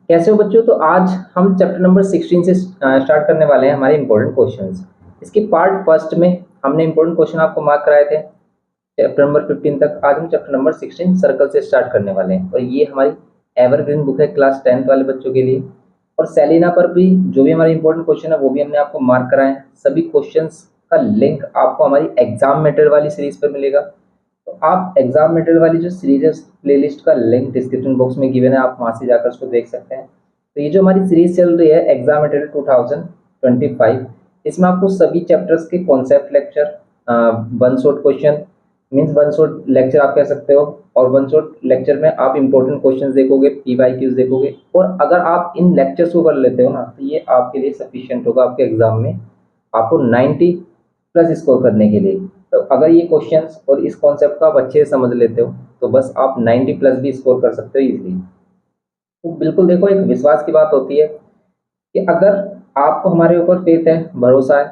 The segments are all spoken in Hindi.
कैसे हो बच्चों। तो आज हम चैप्टर नंबर 16 से स्टार्ट करने वाले हैं हमारे इंपॉर्टेंट क्वेश्चंस। इसकी पार्ट फर्स्ट में हमने इंपॉर्टेंट क्वेश्चन आपको मार्क कराए थे चैप्टर नंबर 15 तक। आज हम चैप्टर नंबर 16 सर्कल से स्टार्ट करने वाले हैं और ये हमारी एवरग्रीन बुक है क्लास 10th वाले बच्चों के लिए। और सेलिना पर भी जो भी हमारे इंपॉर्टेंट क्वेश्चन है वो भी हमने आपको मार्क कराए हैं। सभी क्वेश्चंस का लिंक आपको हमारी एग्जाम मटेरियल वाली सीरीज पर मिलेगा। तो आप एग्जाम मटेरियल वाली जो सीरीज है प्लेलिस्ट का लिंक डिस्क्रिप्शन बॉक्स में गिवन है, आप वहां से जाकर उसको देख सकते हैं। तो ये जो हमारी सीरीज चल रही है एग्जाम मटेरियल 2025, इसमें आपको सभी चैप्टर्स के concept lecture, one shot question means one shot lecture आप कह सकते हो, और वन शॉट लेक्चर में आप इंपॉर्टेंट क्वेश्चंस देखोगे, पीवाईक्यूज देखोगे। और अगर आप इन लेक्चर्स को कर लेते हो ना तो ये आपके लिए सफिशिएंट होगा आपके एग्जाम में आपको 90 प्लस स्कोर करने के लिए। तो अगर ये क्वेश्चंस और इस कॉन्सेप्ट को आप अच्छे से समझ लेते हो तो बस आप 90 प्लस भी स्कोर कर सकते हो इजीली। तो बिल्कुल देखो, एक विश्वास की बात होती है कि अगर आपको हमारे ऊपर फेथ है, भरोसा है,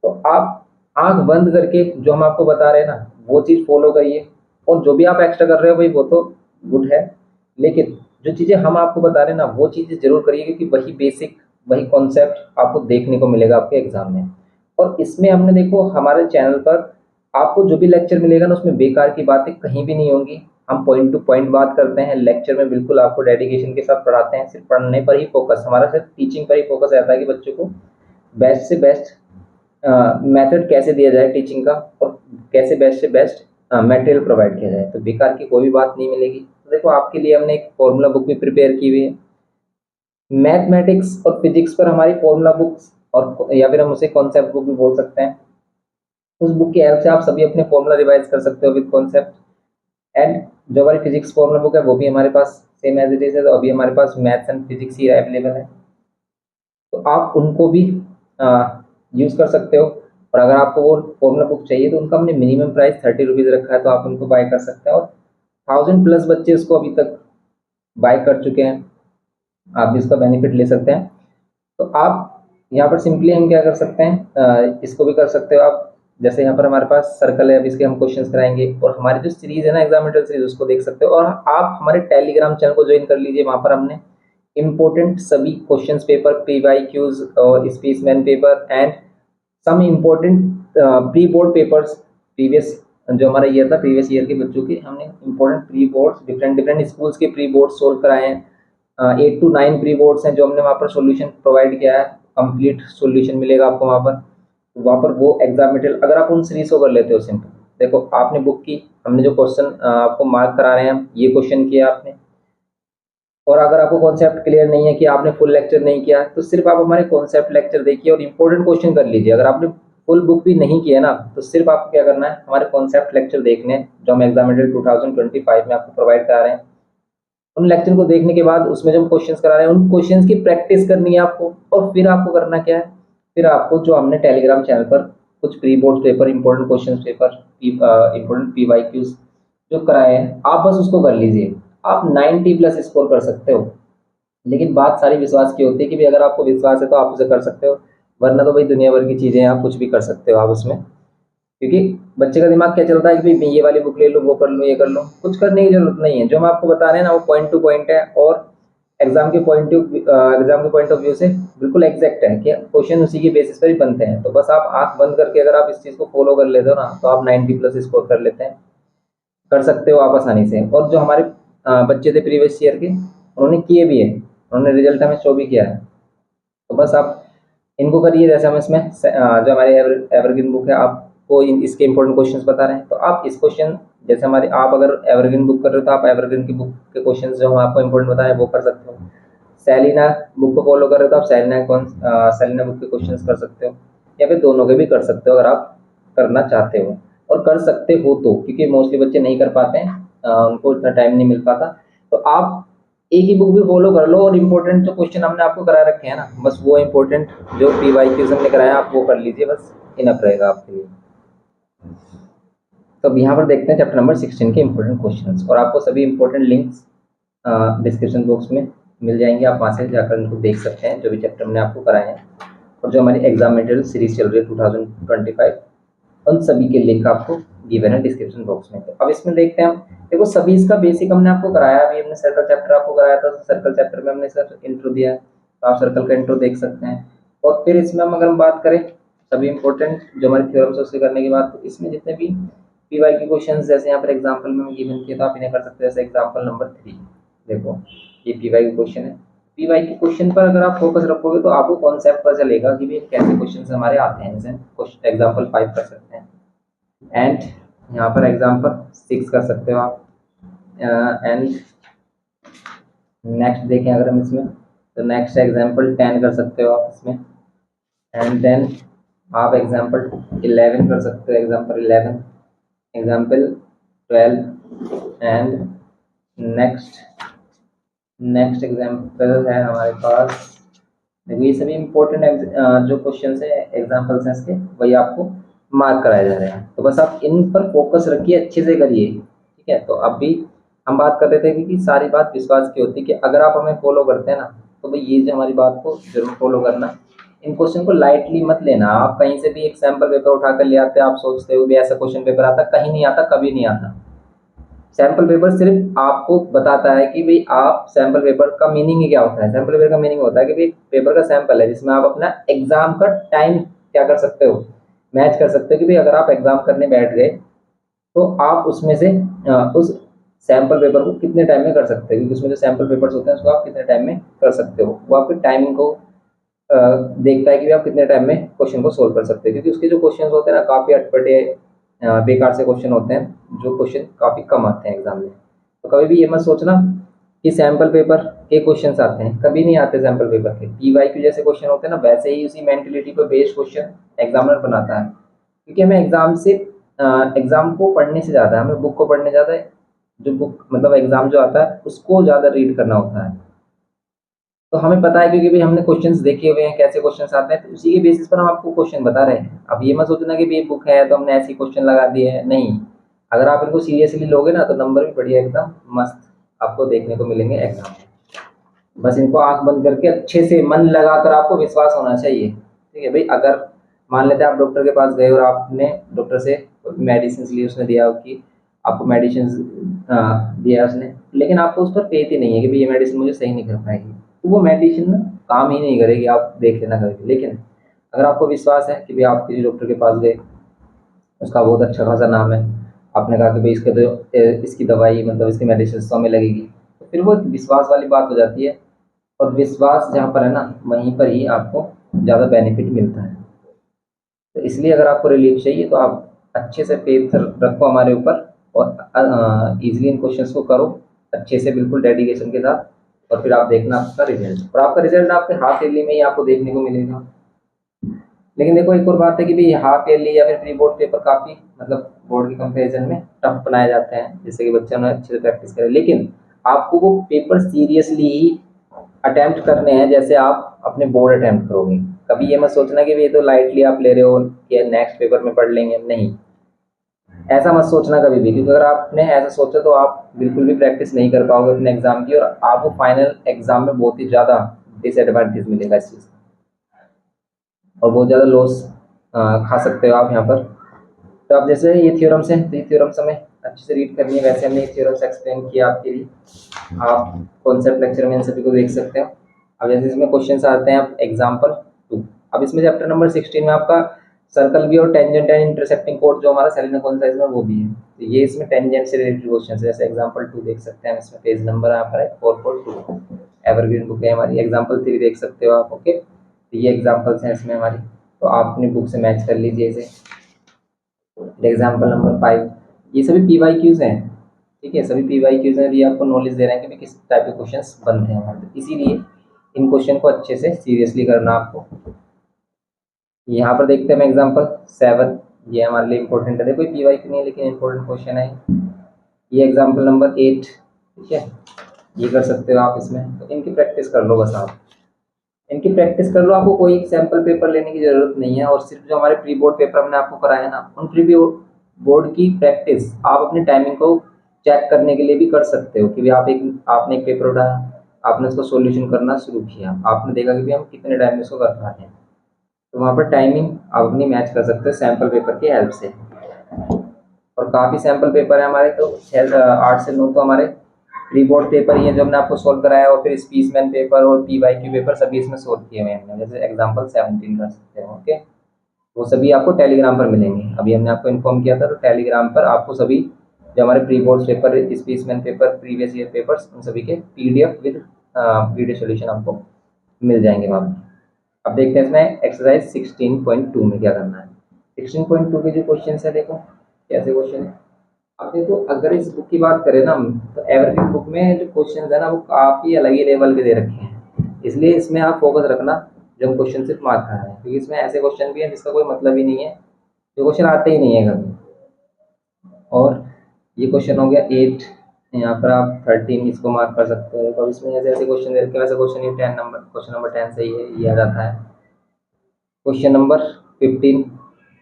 तो आप आंख बंद करके जो हम आपको बता रहे हैं ना वो चीज़ फॉलो करिए। और जो भी आप एक्स्ट्रा कर रहे हो भाई वो तो गुड है, लेकिन जो चीज़ें हम आपको बता रहे हैं ना वो चीज़ें जरूर करिए, क्योंकि वही बेसिक वही कॉन्सेप्ट आपको देखने को मिलेगा आपके एग्जाम में। और इसमें हमने देखो हमारे चैनल पर आपको जो भी लेक्चर मिलेगा ना उसमें बेकार की बातें कहीं भी नहीं होंगी। हम पॉइंट टू पॉइंट बात करते हैं लेक्चर में, बिल्कुल आपको डेडिकेशन के साथ पढ़ाते हैं। सिर्फ पढ़ने पर ही फोकस, हमारा सिर्फ टीचिंग पर ही फोकस रहता है कि बच्चों को बेस्ट से बेस्ट मेथड कैसे दिया जाए टीचिंग का, और कैसे बेस्ट से बेस्ट मटेरियल प्रोवाइड किया जाए। तो बेकार की कोई भी बात नहीं मिलेगी। तो देखो आपके लिए हमने एक फॉर्मूला बुक भी प्रिपेयर की हुई है। मैथमेटिक्स और फिजिक्स पर हमारी फॉर्मूला बुक्स, और या फिर हम उसे कॉन्सेप्ट बुक भी बोल सकते हैं। उस बुक की हेल्प से आप सभी अपने फॉर्मूला रिवाइज कर सकते हो विद कॉन्सेप्ट। एंड जो हमारी फिजिक्स फॉर्मूला बुक है वो भी हमारे पास सेम एज इट इज है। तो अभी हमारे पास मैथ्स एंड फिजिक्स ही अवेलेबल है, तो आप उनको भी यूज़ कर सकते हो। और अगर आपको वो फॉर्मूला बुक चाहिए तो उनका हमने मिनिमम प्राइस 30 रुपीज़ रखा है, तो आप उनको बाय कर सकते हैं। और 1000+ बच्चे इसको अभी तक बाय कर चुके हैं, आप भी इसका बेनिफिट ले सकते हैं। तो आप यहाँ पर सिंपली हम क्या कर सकते हैं, इसको भी कर सकते हो आप। जैसे यहाँ पर हमारे पास सर्कल है, अब इसके हम क्वेश्चंस कराएंगे, और हमारी जो सीरीज है ना एग्जामिनेटर सीरीज उसको देख सकते हो। और आप हमारे टेलीग्राम चैनल को ज्वाइन कर लीजिए, वहाँ पर हमने इम्पोर्टेंट सभी क्वेश्चंस पेपर, पीवाईक्यूज और specimen paper and some important pre board papers, previous जो हमारा ईयर था प्रीवियस ईयर के बच्चों के हमने important pre boards different different schools के प्री बोर्ड सोल्व कराए हैं। 8 to 9 प्री बोर्ड्स हैं जो हमने वहाँ पर सॉल्यूशन प्रोवाइड किया है। कंप्लीट सॉल्यूशन मिलेगा आपको वहाँ पर। वहाँ पर वो एग्जाम मटेरियल अगर आप उन सीरीज को कर लेते हो सिंपल, देखो आपने बुक की, हमने जो क्वेश्चन आपको मार्क करा रहे हैं ये क्वेश्चन किया आपने। और अगर आपको कॉन्सेप्ट क्लियर नहीं है कि आपने फुल लेक्चर नहीं किया, तो सिर्फ आप हमारे कॉन्सेप्ट लेक्चर देखिए और इंपॉर्टेंट क्वेश्चन कर लीजिए। अगर आपने फुल बुक भी नहीं किया ना तो सिर्फ आपको क्या करना है, हमारे कॉन्सेप्ट लेक्चर देखने हैं जो हम एग्जाम मटेरियल 2025 में आपको प्रोवाइड करा रहे हैं। उन लेक्चर को देखने के बाद उसमें जो हम क्वेश्चंस करा रहे हैं उन क्वेश्चंस की प्रैक्टिस करनी है आपको। और फिर आपको करना क्या है, फिर आपको जो हमने टेलीग्राम चैनल पर कुछ pre board paper, important question paper, important PYQs जो कराए हैं आप बस उसको कर लीजिए। आप 90+ स्कोर कर सकते हो। लेकिन बात सारी विश्वास की होती है कि भाई अगर आपको विश्वास है तो आप उसे कर सकते हो, वरना तो भाई दुनिया भर की चीज़ें हैं, आप कुछ भी कर सकते हो आप उसमें। क्योंकि बच्चे का दिमाग क्या चलता है कि भाई मैं ये वाली बुक ले लूँ, वो कर लूँ, ये कर लूँ। कुछ करने की जरूरत नहीं है। जो हम आपको बता रहे हैं ना वो पॉइंट टू पॉइंट है, और एग्जाम के पॉइंट ऑफ व्यू से बिल्कुल एग्जैक्ट है कि क्वेश्चन उसी के बेसिस पर ही बनते हैं। तो बस आप आंख बंद करके अगर आप इस चीज़ को फॉलो कर लेते हो ना तो आप 90+ स्कोर कर लेते हैं, कर सकते हो आप आसानी से। और जो हमारे बच्चे थे प्रीवियस ईयर के उन्होंने किए भी है, उन्होंने रिजल्ट हमें शो भी किया है। तो बस आप इनको करिए। जैसे हम इसमें जो हमारी एवरग्रीन बुक है आपको इसके इंपॉर्टेंट क्वेश्चंस बता रहे हैं, तो आप इस क्वेश्चन जैसे हमारे आप अगर एवरग्रीन बुक कर रहे हो तो आप एवरग्रीन की बुक के क्वेश्चंस जो हम आपको इंपॉर्टेंट बता रहे हैं वो कर सकते हो। सेलिना बुक को फॉलो कर रहे हो तो आप सेलिना बुक के क्वेश्चंस कर सकते हो, या फिर दोनों के भी कर सकते हो अगर आप करना चाहते हो। और कर सकते हो तो, क्योंकि मोस्टली बच्चे नहीं कर पाते हैं, उनको इतना टाइम नहीं मिल पाता। तो आप एक ही बुक भी फॉलो कर लो और इम्पोर्टेंट जो क्वेश्चन हमने आपको करा रखे हैं ना बस वो इम्पोर्टेंट जो पीवाईक्यूज हमने कराया आप वो कर लीजिए, बस इनफ रहेगा आपके लिए। तो अब यहाँ पर देखते हैं चैप्टर नंबर 16 के इंपॉर्टेंट क्वेश्चंस, और आपको सभी इंपॉर्टेंट लिंक्स डिस्क्रिप्शन बॉक्स में मिल जाएंगे, आप वहाँ से जाकर उनको देख सकते हैं जो भी चैप्टर हमने आपको कराए हैं। और जो हमारी एग्जाम मटेरियल सीरीज चल रही है 2025 उन सभी के लिंक आपको गिवन है डिस्क्रिप्शन बॉक्स में। तो अब इसमें देखते हैं हम, देखो सभी इसका बेसिक हमने आपको कराया, अभी हमने सर्कल चैप्टर आपको कराया था, सर्कल चैप्टर में हमने सर इंट्रो दिया है, तो आप सर्कल का इंट्रो देख सकते हैं। और फिर इसमें हम अगर हम बात करें सभी इंपॉर्टेंट जो हमारे थ्योरम्स उससे करने के बाद, तो इसमें जितने भी पीवाई के क्वेश्चन जैसे यहाँ पर एग्जाम्पल में गिवन किया, तो आप इन्हें कर सकते हैं। जैसे एग्जाम्पल नंबर 3 देखो, ये पीवाई का क्वेश्चन है। पीवाई के क्वेश्चन पर अगर आप फोकस रखोगे तो आपको कॉन्सेप्ट पता चलेगा कि भाई कैसे क्वेश्चन हमारे आते हैं। जैसे क्वेश्चन एग्जाम्पल 5 कर सकते हैं, एंड यहाँ पर एग्जाम्पल 6 कर सकते हो आप। एंड नेक्स्ट देखें अगर हम इसमें, तो नेक्स्ट एग्जाम्पल 10 कर सकते हो आप इसमें। एंड देन आप एग्जाम्पल 11 कर सकते हो, example 11, example 12, and next example है हमारे पास। देखो ये सभी इंपॉर्टेंट जो क्वेश्चन है एग्जाम्पल्स हैं इसके, वही आपको मार्क कराए जा रहे हैं। तो बस आप इन पर फोकस रखिए, अच्छे से करिए, ठीक है। तो अब भी हम बात कर रहे थे कि सारी बात विश्वास की होती है, कि अगर आप हमें फॉलो करते हैं ना, तो भाई ये जो हमारी बात को जरूर फॉलो करना। इन क्वेश्चन को लाइटली मत लेना। आप कहीं से भी एक सैम्पल पेपर उठा कर ले आते हैं, आप सोचते हो भी ऐसा क्वेश्चन पेपर आता, कहीं नहीं आता, कभी नहीं आता। सैम्पल पेपर सिर्फ आपको बताता है कि भाई आप सैम्पल पेपर का मीनिंग क्या होता है। सैम्पल पेपर का मीनिंग होता है कि भाई पेपर का सैम्पल है जिसमें आप अपना एग्जाम का टाइम क्या कर सकते हो, मैच कर सकते हो। कि भाई अगर आप एग्जाम करने बैठ गए तो आप उसमें से उस सैम्पल पेपर को कितने टाइम में कर सकते हो, क्योंकि उसमें जो सैम्पल पेपर्स होते हैं उसको आप कितने टाइम में कर सकते हो। वो आपकी टाइमिंग को देखता है कि आप कितने टाइम में क्वेश्चन को सोल्व कर सकते हैं। क्योंकि उसके जो क्वेश्चन होते हैं ना, काफ़ी अटपटे बेकार से क्वेश्चन होते हैं, जो क्वेश्चन काफ़ी कम आते हैं एग्जाम में। तो कभी भी ये मत सोचना कि सैम्पल पेपर के क्वेश्चन आते हैं, कभी नहीं आते सैम्पल पेपर के। पीवाईक्यू जैसे क्वेश्चन होते हैं ना, वैसे ही उसी मेंटलिटी पर बेस्ड क्वेश्चन एग्जामिनर बनाता है। क्योंकि हमें एग्जाम को पढ़ने से ज़्यादा, हमें बुक को पढ़ने ज़्यादा, जो बुक मतलब एग्जाम जो आता है उसको ज़्यादा रीड करना होता है। तो हमें पता है, क्योंकि भाई हमने क्वेश्चंस देखे हुए हैं कैसे क्वेश्चंस आते हैं, तो उसी के बेसिस पर हम आपको क्वेश्चन बता रहे हैं। अब ये मत सोचना कि भाई बुक है तो हमने ऐसे क्वेश्चन लगा दिए हैं, नहीं। अगर आप इनको सीरियसली लोगे ना, तो नंबर भी बढ़िया एकदम मस्त आपको देखने को मिलेंगे एग्जाम में। बस इनको आंख बंद करके अच्छे से मन लगाकर आपको विश्वास होना चाहिए, ठीक है भाई। अगर मान लेते हैं आप डॉक्टर के पास गए और आपने डॉक्टर से मेडिसिन ली, उसने दिया कि आपको मेडिसिन दिया उसने, लेकिन आपको उस पर फेथ ही नहीं है कि भाई ये मेडिसिन मुझे सही नहीं कर पाएगी, तो वो मेडिसिन ना काम ही नहीं करेगी, आप देख लेना करेगी। लेकिन अगर आपको विश्वास है कि भाई आप किसी डॉक्टर के पास गए, उसका बहुत अच्छा खासा नाम है, आपने कहा कि भाई इसके तो इसकी दवाई मतलब इसकी मेडिसिन तो हमें लगेगी, तो फिर वो विश्वास वाली बात हो जाती है। और विश्वास जहाँ पर है ना, वहीं पर ही आपको ज़्यादा बेनिफिट मिलता है। तो इसलिए अगर आपको रिलीफ चाहिए तो आप अच्छे से फेथ रखो हमारे ऊपर, और इजीली इन क्वेश्चंस को करो अच्छे से, बिल्कुल डेडिकेशन के साथ। और फिर आप देखना आपका रिजल्ट, और आपका रिजल्ट आपके हाफ ईयरली में ही आपको देखने को मिलेगा। लेकिन देखो एक और बात है कि भाई हाफ ईयरली या फिर प्री बोर्ड पेपर काफ़ी मतलब बोर्ड के कंपैरिजन में टफ बनाए जाते हैं, जिससे कि बच्चे उन्हें अच्छे से प्रैक्टिस करें। लेकिन आपको वो पेपर सीरियसली ही अटेम्प्ट करने हैं, जैसे आप अपने बोर्ड अटेम्प्ट करोगे। कभी ये मत सोचना कि ये तो लाइटली आप ले रहे हो कि नेक्स्ट पेपर में पढ़ लेंगे, नहीं, ऐसा मत सोचना कभी भी। क्योंकि अगर आपने ऐसा सोचा तो आप बिल्कुल भी प्रैक्टिस नहीं कर पाओगे अपने एग्जाम की, और आपको फाइनल एग्जाम में बहुत ही ज़्यादा डिसएडवांटेज मिलेगा इस चीज़ का, और बहुत ज़्यादा लॉस खा सकते हो आप यहाँ पर। तो अब जैसे ये थ्योरम्स हैं, तो ये थ्योरम्स हमें अच्छे से रीड करनी है। वैसे हमने ये थ्योरम्स एक्सप्लेन किया आपके लिए, आप कॉन्सेप्ट लेक्चर में इन सभी को देख सकते हो। अब जैसे इसमें क्वेश्चन आते हैं, अब एग्जाम्पल 2। अब इसमें चैप्टर नंबर 16 में आपका सर्कल भी और टेंजेंट एंड इंटरसेक्टिंग कोड जो हमारा सेलिना कौन सा इसमें वो भी है। तो ये इसमें टेंजेंट से रिलेटेड क्वेश्चन है। जैसे एग्जाम्पल 2 देख सकते हैं, इसमें पेज नंबर यहाँ पर है 442, एवरग्रीन बुक है हमारी। एग्जाम्पल 3 देख सकते हो आप, ओके। तो ये एग्जाम्पल्स हैं इसमें हमारी, तो आप अपनी बुक से मैच कर लीजिए इसे। एग्जाम्पल नंबर 5, ये सभी पीवाईक्यूज हैं, ठीक है, सभी पीवाईक्यूज हैं। ये आपको नॉलेज दे रहे हैं कि भाई किस टाइप के क्वेश्चंस बनते हैं हमारे, इसीलिए इन क्वेश्चन को अच्छे से सीरियसली करना आपको। यहाँ पर देखते हैं हम एग्जाम्पल 7, ये हमारे लिए इंपॉर्टेंट है। देखो ये पीवाईक्यू नहीं है लेकिन इंपॉर्टेंट क्वेश्चन है। ये एग्जाम्पल नंबर 8, ठीक है, ये कर सकते हो आप इसमें। तो इनकी प्रैक्टिस कर लो, बस आप इनकी प्रैक्टिस कर लो। आपको कोई सैम्पल पेपर लेने की जरूरत नहीं है, और सिर्फ जो हमारे प्री बोर्ड पेपर हमने आपको कराया ना, उन प्री बोर्ड की प्रैक्टिस आप अपनी टाइमिंग को चेक करने के लिए भी कर सकते हो। कि भी आपने एक पेपर उठाया, आपने उसको सॉल्यूशन करना शुरू किया, आपने देखा कि भी हम कितने टाइम में इसको कर पा रहे हैं। तो वहाँ पर टाइमिंग आप अपनी मैच कर सकते हो सैम्पल पेपर की हेल्प से। और काफ़ी सैम्पल पेपर है हमारे, तो 8 से 9 तो हमारे प्री बोर्ड पेपर ही है जो हमने आपको सोल्व कराया, और फिर स्पीचमैन पेपर और PYQ पेपर सभी इसमें सोल्व किए हुए हैं हमने, जैसे एग्जाम्पल 17 कर सकते हैं। ओके, वो सभी आपको टेलीग्राम पर मिलेंगे। अभी हमने आपको इन्फॉर्म किया था, तो टेलीग्राम पर आपको सभी जो हमारे pre board paper, specimen paper, previous year papers, उन सभी के PDF विद वीडियो सोल्यूशन आपको मिल जाएंगे वहाँ पर। अब देखते हैं इसमें एक्सरसाइज 16.2 में क्या करना है। 16.2 के जो क्वेश्चन है, देखो कैसे क्वेश्चन है। अब देखो, अगर इस बुक की बात करें ना हम, तो एवरग्रीन बुक में जो क्वेश्चन है ना, वो काफ़ी अलग ही लेवल के दे रखे हैं। इसलिए इसमें आप फोकस रखना जब क्वेश्चन सिर्फ मार्क कर रहे हैं, क्योंकि इसमें ऐसे क्वेश्चन भी हैं जिसका कोई मतलब ही नहीं है, जो क्वेश्चन आते ही नहीं है कभी। और ये क्वेश्चन हो गया 8, यहाँ पर आप 13 इसको मार्क कर सकते हो। तो इसमें जैसे ऐसे क्वेश्चन दे रखे हैं, वैसे क्वेश्चन ये 10 नंबर, क्वेश्चन नंबर 10 सही है, ये आ जाता है। क्वेश्चन नंबर 15,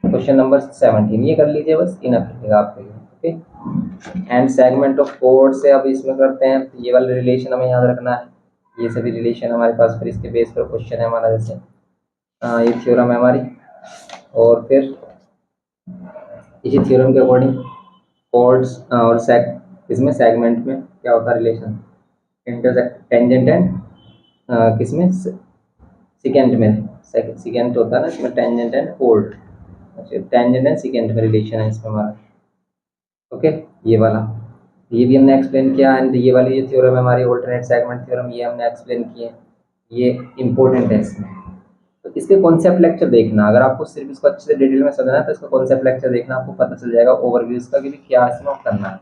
क्वेश्चन नंबर 17, ये कर लीजिए, बस इनफ रहेगा आपके लिए। Okay, and segment of code से अब इसमें करते हैं, ये वाला रिलेशन हमें याद रखना है। ये सभी रिलेशन हमारे पास, फिर इसके बेस पर क्वेश्चन है हमारा, जैसे ये थ्योरम है हमारी, और फिर इसी थ्योरम के अकॉर्डिंग कोड्स और इसमें सेगमेंट में क्या होता है रिलेशन, इंटरसेक्ट टेंजेंट एंड किसमें सिकेंट में, सिकेंट होता है ना इसमें, टेंजेंट एंड कोड। अच्छा, टेंजेंट एंड सिकेंट में रिलेशन है इसमें हमारा। ओके, ये वाला, ये भी हमने एक्सप्लेन किया। एंड ये वाली ये थ्योरम है हमारी, ऑल्टरनेट सेगमेंट थ्योरम, ये हमने एक्सप्लेन किए, ये इंपॉर्टेंट है इसमें। तो इसके कॉन्सेप्ट लेक्चर देखना, अगर आपको सिर्फ इसको अच्छे से डिटेल में समझना है तो इसका कॉन्सेप्ट लेक्चर देखना, आपको पता चल जाएगा ओवरव्यू इसका कि क्या इसमें करना है।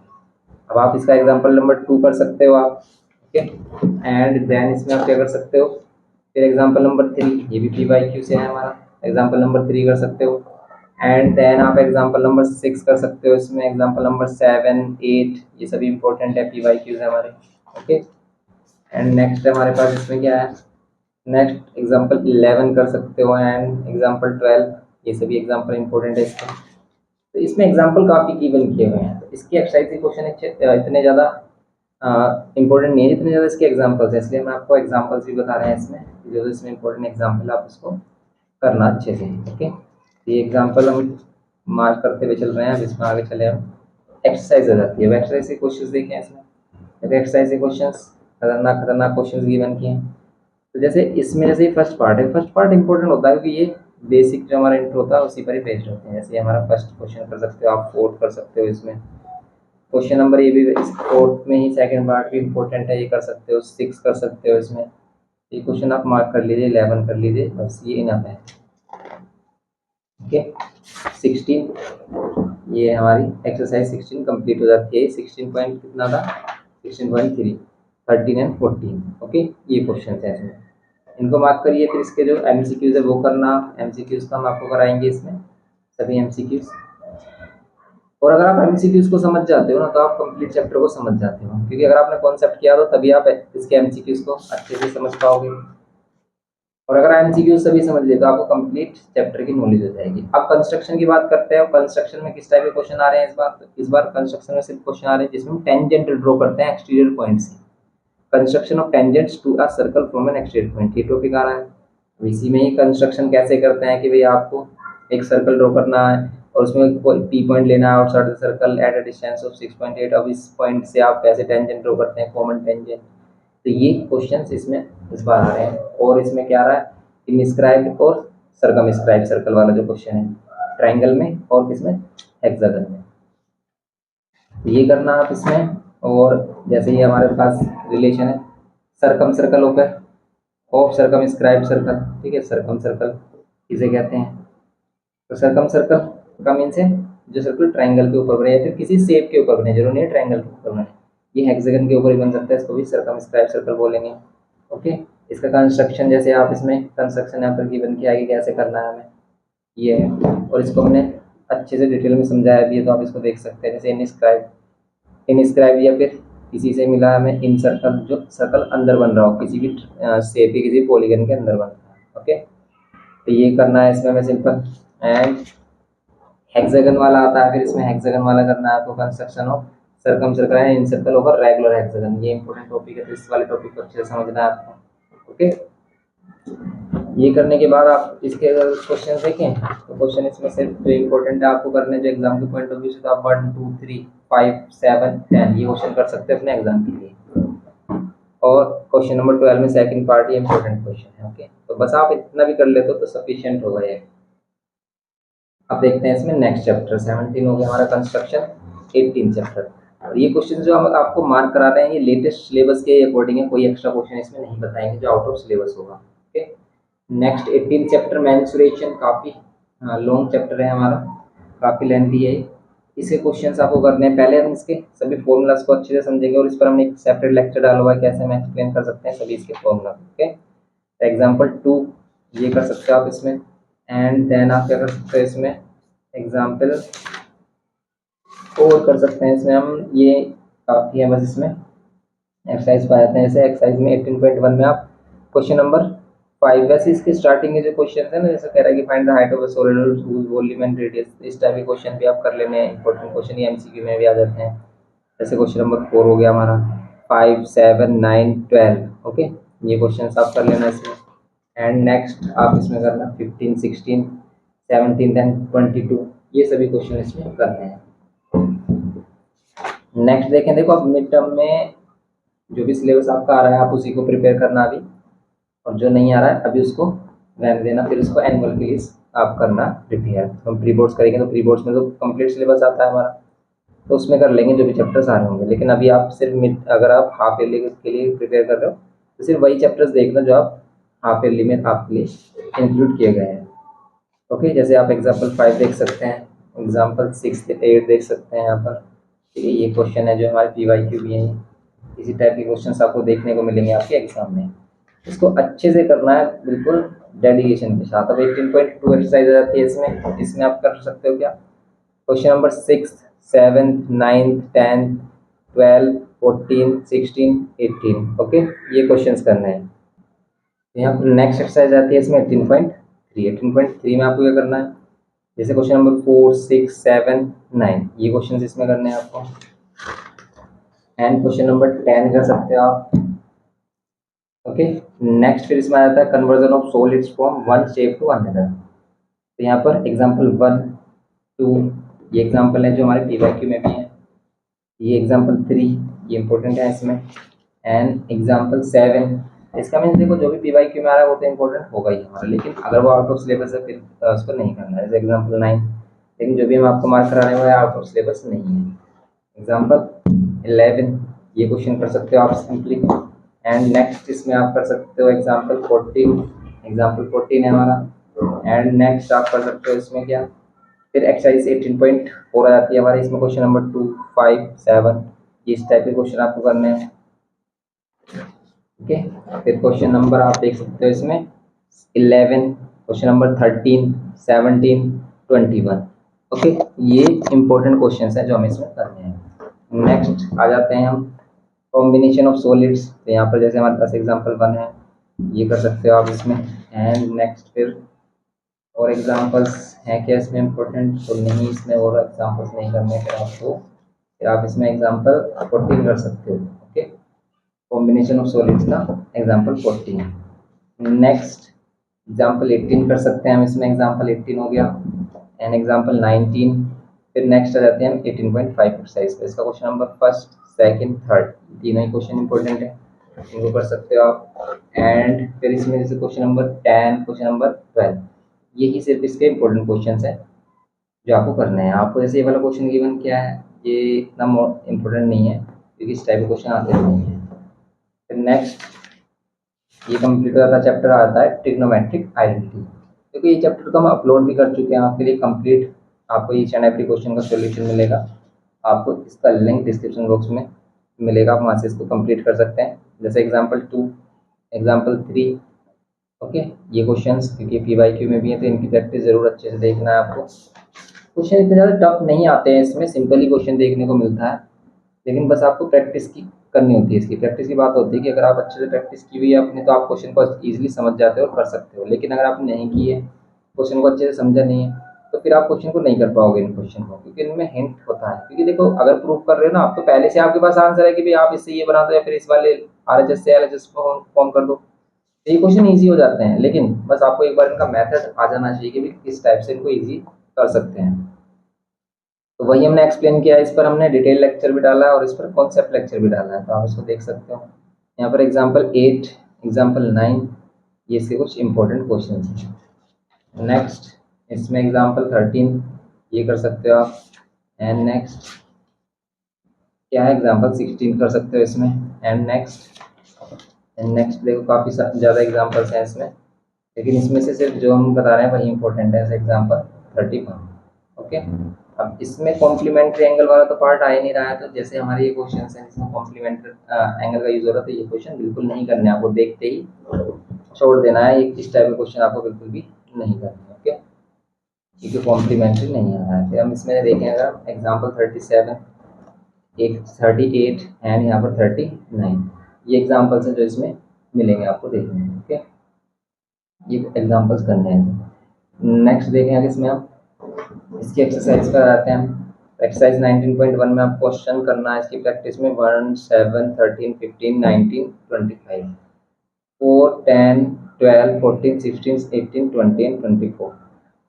अब आप इसका एग्जांपल नंबर 2 कर सकते हो आप। ओके, एंड देन इसमें आप क्या कर सकते हो, फिर एग्जांपल नंबर 3, ये भी PYQ से है हमारा, एग्जांपल नंबर 3 कर सकते हो। एंड देन आप एग्जांपल नंबर 6 कर सकते हो इसमें, एग्जांपल नंबर 7, 8, ये सभी इंपॉर्टेंट है, PYQ है हमारे। ओके, एंड नेक्स्ट हमारे पास इसमें क्या है, नेक्स्ट एग्जांपल 11 कर सकते हो, एंड एग्जांपल 12, ये सभी एग्जांपल इंपॉर्टेंट है इसके। तो इसमें एग्जांपल काफ़ी गिवन किए हुए हैं, तो इसकी एक्सरसाइज के क्वेश्चन इतने ज़्यादा इंपॉर्टेंट नहीं है जितने ज़्यादा इसके एग्जांपल्स हैं, इसलिए मैं आपको एग्जांपल्स भी बता रहे हैं इसमें, जो इसमें इंपॉर्टेंट एग्जांपल आप इसको करना अच्छे से। ओके, ये एग्जांपल हम मार्क करते हुए चल रहे हैं, जिसमें आगे चले हम एक्सरसाइज हो जाती है। अब एक्सरसाइज के क्वेश्चन देखें इसमें, देखो एक्सरसाइज के क्वेश्चन खतरनाक खतरनाक क्वेश्चन गिवन किए हैं। तो जैसे इसमें, जैसे ये फर्स्ट पार्ट है, फर्स्ट पार्ट इंपॉर्टेंट होता है क्योंकि ये बेसिक जो हमारा इंट्रो होता है उसी पर ही बेस्ड होते हैं। जैसे हमारा फर्स्ट क्वेश्चन कर सकते हो आप, 4 कर सकते हो इसमें, क्वेश्चन नंबर ये भी फोर्थ में ही सेकंड पार्ट भी इंपॉर्टेंट है, ये कर सकते हो, 6 कर सकते हो इसमें। ये क्वेश्चन आप मार्क कर लीजिए, 11 कर लीजिए, बस ये इनफ है। ओके, 16, ये हमारी एक्सरसाइज 16 कंप्लीट हो जाती है। 16 पॉइंट कितना था, 16.3, 13 एंड 14। ओके, ये क्वेश्चन है इसमें, इनको मार्क करिए। फिर इसके जो MCQs है वो करना, MCQs का हम आपको कराएंगे इसमें, सभी MCQs। और अगर आप MCQs को समझ जाते हो ना, तो आप कंप्लीट चैप्टर को समझ जाते हो, क्योंकि अगर आपने कॉन्सेप्ट किया तो तभी आप इसके MCQs को अच्छे से समझ पाओगे। और अगर MCQs सभी समझ लिए तो आपको कंप्लीट चैप्टर की नॉलेज हो जाएगी। अब कंस्ट्रक्शन की बात करते हैं, कंस्ट्रक्शन में किस टाइप के क्वेश्चन आ रहे हैं इस बार, तो इस बार कंस्ट्रक्शन में सिर्फ क्वेश्चन आ रहे हैं जिसमें टेंजेंट ड्रॉ करते हैं एक्सटीरियर पॉइंट से, construction of tangents to a circle from an exterior point, ये टॉपिक आ रहा है। इसी में ही कंस्ट्रक्शन कैसे करते हैं कि भाई आपको एक सर्कल ड्रॉ करना है और उसमें कोई P पॉइंट लेना है outside the circle at a distance of 6.8। अब इस पॉइंट से आप कैसे टेंजेंट ड्रॉ करते हैं, कॉमन टेंजेंट। तो ये क्वेश्चंस इसमें इस बार आ रहे हैं। और इसमें क्या आ रहा है, इनस्क्राइब्ड और सर्कमस्क्राइब्ड सर्कल वाला जो क्वेश्चन है, ट्राइंगल में और किसमें, हेक्सागन में। तो ये करना आप इसमें। और जैसे ये हमारे पास रिलेशन है circum circle of circumscribed circle, ठीक है, सर्कम सर्कल इसे कहते हैं। तो सर्कम सर्कल का मीन्स है जो सर्कल ट्राइंगल के ऊपर बने या फिर किसी शेप के ऊपर बने, जरूरी नहीं है ट्राइंगल के ऊपर बने, ये हेक्सागन के ऊपर ही बन सकता है, इसको भी सर्कमस्क्राइब सर्कल बोलेंगे। ओके, इसका कंस्ट्रक्शन जैसे आप इसमें कंस्ट्रक्शन यहाँ पर गिवन किया आगे कैसे करना है हमें, ये है। और इसको हमने अच्छे से डिटेल में समझाया भी है, तो आप इसको देख सकते हैं। जैसे इनस्क्राइब या फिर किसी से मिला हमें इन सर्कल, जो सर्कल अंदर बन रहा हो किसी भी शेप के, किसी पॉलीगन के अंदर बन रहा है। ओके, तो ये करना है इसमें हमें सिंपल। एंड हेक्सागन वाला आता है, फिर इसमें हेक्सागन वाला करना है आपको, construction of circum circle and in circle over regular hexagon. ये इंपॉर्टेंट टॉपिक है, तो इस वाले टॉपिक को अच्छे से समझना है आपको। ओके, ये करने के बाद आप इसके अगर क्वेश्चन देखें तो क्वेश्चन इसमें सिर्फ जो इम्पोर्टेंट है आपको करने जो एग्जाम के पॉइंट ऑफ व्यू से, तो आप 1 2 3 5 7 10 ये क्वेश्चन कर सकते हैं अपने एग्जाम के लिए। और क्वेश्चन नंबर 12 में सेकंड पार्ट ये इंपॉर्टेंट क्वेश्चन है। ओके, तो बस आप इतना भी कर लेते हो तो सफिशिएंट होगा ये। अब देखते हैं इसमें नेक्स्ट चैप्टर 17 हो गया हमारा कंस्ट्रक्शन, 18 चैप्टर। और ये क्वेश्चन जो हम आपको मार्क करा रहे हैं ये लेटेस्ट सिलेबस के अकॉर्डिंग है, कोई एक्स्ट्रा क्वेश्चन इसमें नहीं बताएंगे जो आउट ऑफ सिलेबस होगा। ओके, नेक्स्ट 18 चैप्टर मेंसुरेशन, काफ़ी लॉन्ग चैप्टर है हमारा, काफ़ी लेंथी है। इसके क्वेश्चंस आपको करने हैं, पहले हम इसके सभी फॉर्मूलाज को अच्छे से समझेंगे और इस पर हमने एक सेपरेट लेक्चर डाला हुआ है कैसे हम एक्सप्लेन कर सकते हैं सभी इसके फॉर्मूला। ओके, एग्जाम्पल 2 ये कर सकते हो आप इसमें, एंड देन आप क्या कर सकते हो इसमें एग्जाम्पल 4 कर सकते हैं इसमें हम, ये काफ़ी है बस। इसमें एक्सरसाइज पर आते हैं, जैसे एक्सरसाइज में 18.1 में आप क्वेश्चन नंबर 5, वैसे इसके स्टार्टिंग के जो क्वेश्चन है ना, जैसे कह रहा है कि find the height of a solid whose volume and radius, इस टाइप के क्वेश्चन भी आप कर लेने हैं, इंपॉर्टेंट क्वेश्चन ये एमसीक्यू में भी आ जाते हैं। जैसे क्वेश्चन नंबर 4 हो गया हमारा, 5 7 9 12। ओके, ये क्वेश्चन आप कर लेना इसमें। एंड नेक्स्ट आप इसमें करना 15 16 17 एंड 22, ये सभी क्वेश्चन इसमें करने हैं। नेक्स्ट देखें, देखो अब मिड टर्म में जो भी सिलेबस आपका आ रहा है आप उसी को प्रिपेयर करना अभी, और जो नहीं आ रहा है अभी उसको रहने देना, फिर उसको एनुअल के लिए आप करना प्रिपेयर। तो हम प्री बोर्ड्स करेंगे तो प्री बोर्ड्स में तो कंप्लीट सिलेबस आता है हमारा, तो उसमें कर लेंगे जो भी चैप्टर्स आ रहे होंगे। लेकिन अभी आप सिर्फ मिड, अगर आप हाफ ईयरली के लिए प्रिपेयर कर रहे हो तो सिर्फ वही चैप्टर्स देखना जो आप हाफ ईयरली में आपके लिए इंक्लूड किए गए हैं। ओके, जैसे आप एग्जाम्पल 5 देख सकते हैं, एग्जाम्पल 6 8 देख सकते हैं यहाँ पर। ठीक है, ये क्वेश्चन है जो हमारे PYQ भी हैं, इसी टाइप के क्वेश्चन आपको देखने को मिलेंगे आपके एग्जाम में। इसको अच्छे से करना है बिल्कुल डेडिकेशन के साथ। अब 18.2 एक्सरसाइज आ जाती है इसमें, इसमें आप कर सकते हो क्या, क्वेश्चन नंबर 6 7 9 10 12 14 16 18। ओके, ये क्वेश्चंस करने हैं। यहाँ पर नेक्स्ट एक्सरसाइज आती है इसमें 18.3। 18.3 में आपको क्या करना है, जैसे क्वेश्चन नंबर 4 6 7 9 ये क्वेश्चन इसमें करने हैं आपको। एंड क्वेश्चन नंबर 10 कर सकते हो आप। ओके, नेक्स्ट फिर इसमें आ जाता है conversion of solids from one shape to another. तो यहाँ पर एग्जाम्पल 1 2 ये एग्जाम्पल है जो हमारे PYQ में भी है, ये एग्जाम्पल 3 ये इंपॉर्टेंट है इसमें, एंड एग्जाम्पल 7। इसका मीन्स देखो जो भी PYQ में आ रहा है वो तो इंपॉर्टेंट होगा ही हमारा, लेकिन अगर वो आउट ऑफ सिलेबस है फिर उसको नहीं करना है। जैसे एग्जाम्पल 9, लेकिन जो भी हम आपको मार्क करा रहे हैं वो आउट ऑफ सिलेबस नहीं है। एग्जाम्पल 11 ये क्वेश्चन कर सकते हो आप सिंपली। एंड नेक्स्ट इसमें आप कर सकते हो एग्जाम्पल 14, एग्जाम्पल 14 है हमारा। एंड नेक्स्ट आप कर सकते हो इसमें क्या, फिर एक्सरसाइज 18.4 आ जाती है हमारी, इसमें क्वेश्चन नंबर 2 5 7 इस टाइप के क्वेश्चन आपको करने हैं। ओके, फिर क्वेश्चन नंबर आप देख सकते हो इसमें 11, क्वेश्चन नंबर 13 17 21। ओके, ये इंपॉर्टेंट क्वेश्चन है जो हमें इसमें करने हैं। नेक्स्ट आ जाते हैं हम कॉम्बिनेशन ऑफ सॉलिड्स। तो यहाँ पर जैसे हमारे पास एग्जांपल 1 है, ये कर सकते हो आप इसमें। एंड नेक्स्ट फिर और एग्जांपल्स हैं क्या इसमें इम्पोर्टेंट, तो नहीं इसमें और एग्जांपल्स नहीं करने फिर आपको, फिर आप इसमें एग्जांपल 14 कर सकते हो। ओके, कॉम्बिनेशन ऑफ सॉलिड्स का एग्जांपल 14। नेक्स्ट एग्जांपल 18 कर सकते हैं हम इसमें, एग्जांपल 18 हो गया। And example 19। फिर नेक्स्ट आ जाते हैं हम 18.5 एक्सरसाइज पे, इसका question number first second third तीनों ही क्वेश्चन इंपॉर्टेंट है, इनको कर सकते हो आप। एंड फिर इसमें जैसे क्वेश्चन नंबर 10 क्वेश्चन नंबर 12 यही सिर्फ इसके इंपॉर्टेंट क्वेश्चन है जो आपको करने हैं। आपको जैसे ये वाला क्वेश्चन गिवन क्या है, ये इतना इंपॉर्टेंट नहीं है क्योंकि इस टाइप के क्वेश्चन आते नहीं है। फिर नेक्स्ट ये कंप्लीट हो जाता है, चैप्टर आता है ट्रिग्नोमेट्रिक आइडेंटिटी। देखो ये चैप्टर तो हम अपलोड भी कर चुके हैं आपके लिए कंप्लीट, आपको ईच एंड एवरी क्वेश्चन का सॉल्यूशन मिलेगा, आपको इसका लिंक डिस्क्रिप्शन बॉक्स में मिलेगा, आप वहाँ से इसको कंप्लीट कर सकते हैं। जैसे एग्जांपल 2 एग्जांपल 3। ओके, ये क्वेश्चंस क्योंकि PYQ में भी है तो इनकी प्रैक्टिस जरूर अच्छे से देखना है आपको। क्वेश्चन इतने ज़्यादा टफ नहीं आते हैं इसमें, सिंपल ही क्वेश्चन देखने को मिलता है, लेकिन बस आपको प्रैक्टिस की करनी होती है। इसकी प्रैक्टिस की बात होती है कि अगर आप अच्छे से प्रैक्टिस की हुई है अपने तो आप क्वेश्चन को ईजिली समझ जाते हो और कर सकते हो, लेकिन अगर आपने नहीं की है, क्वेश्चन को अच्छे से समझा नहीं है, तो फिर आप क्वेश्चन को नहीं कर पाओगे इन क्वेश्चन को, क्योंकि इनमें हिंट होता है। क्योंकि देखो अगर प्रूफ कर रहे हो ना आप, तो पहले से आपके पास आंसर है कि भाई आप इससे ये बना दो या फिर इस वाले RHS से LHS फॉर्म कर दो, ये क्वेश्चन इजी हो जाते हैं, लेकिन बस आपको एक बार इनका मेथड आ जाना चाहिए कि भी किस टाइप से इनको इजी कर सकते हैं। तो वही हमने एक्सप्लेन किया, इस पर हमने डिटेल लेक्चर भी डाला है और इस पर कॉन्सेप्ट लेक्चर भी डाला है, तो आप इसको देख सकते हो। यहाँ पर एग्जाम्पल 8, एग्जाम्पल 9, ये इसके कुछ इंपॉर्टेंट क्वेश्चन हैं। नेक्स्ट इसमें एग्जाम्पल 13, ये कर सकते हो आप। एंड नेक्स्ट क्या है, एग्जाम्पल 16 कर सकते हो इसमें। एंड नेक्स्ट देखो काफ़ी ज़्यादा एग्जाम्पल्स हैं इसमें, लेकिन इसमें से सिर्फ जो हम बता रहे हैं वही इंपॉर्टेंट है, एग्जाम्पल 31। ओके, अब इसमें कॉम्प्लीमेंट्री एंगल वाला तो पार्ट आ ही नहीं रहा है, तो जैसे हमारे ये क्वेश्चन है जिसमें कॉम्प्लीमेंट्री एंगल का यूज हो रहा है, तो ये क्वेश्चन बिल्कुल नहीं करने हैं, आपको देखते ही छोड़ देना है। इस टाइप का क्वेश्चन आपको बिल्कुल भी नहीं करना है। ओके, क्योंकि कॉम्प्लीमेंट्री नहीं आ रहा है। फिर हम इसमें देखें अगर एग्जाम्पल 37, एक 38 एंड यहाँ पर 39, ये एग्जाम्पल्स हैं जो इसमें मिलेंगे आपको देखने में। ओके, ये एग्जाम्पल्स करने हैं। नेक्स्ट देखें अगर इसमें हम इसकी एक्सरसाइज पर आते हैं। एक्सरसाइज 19.1 में आपको क्वेश्चन करना है इसकी प्रैक्टिस में 1, 7, 13, 15, 19, 25, 4, 10, 12, 14, 16, 18, 20 एंड 24।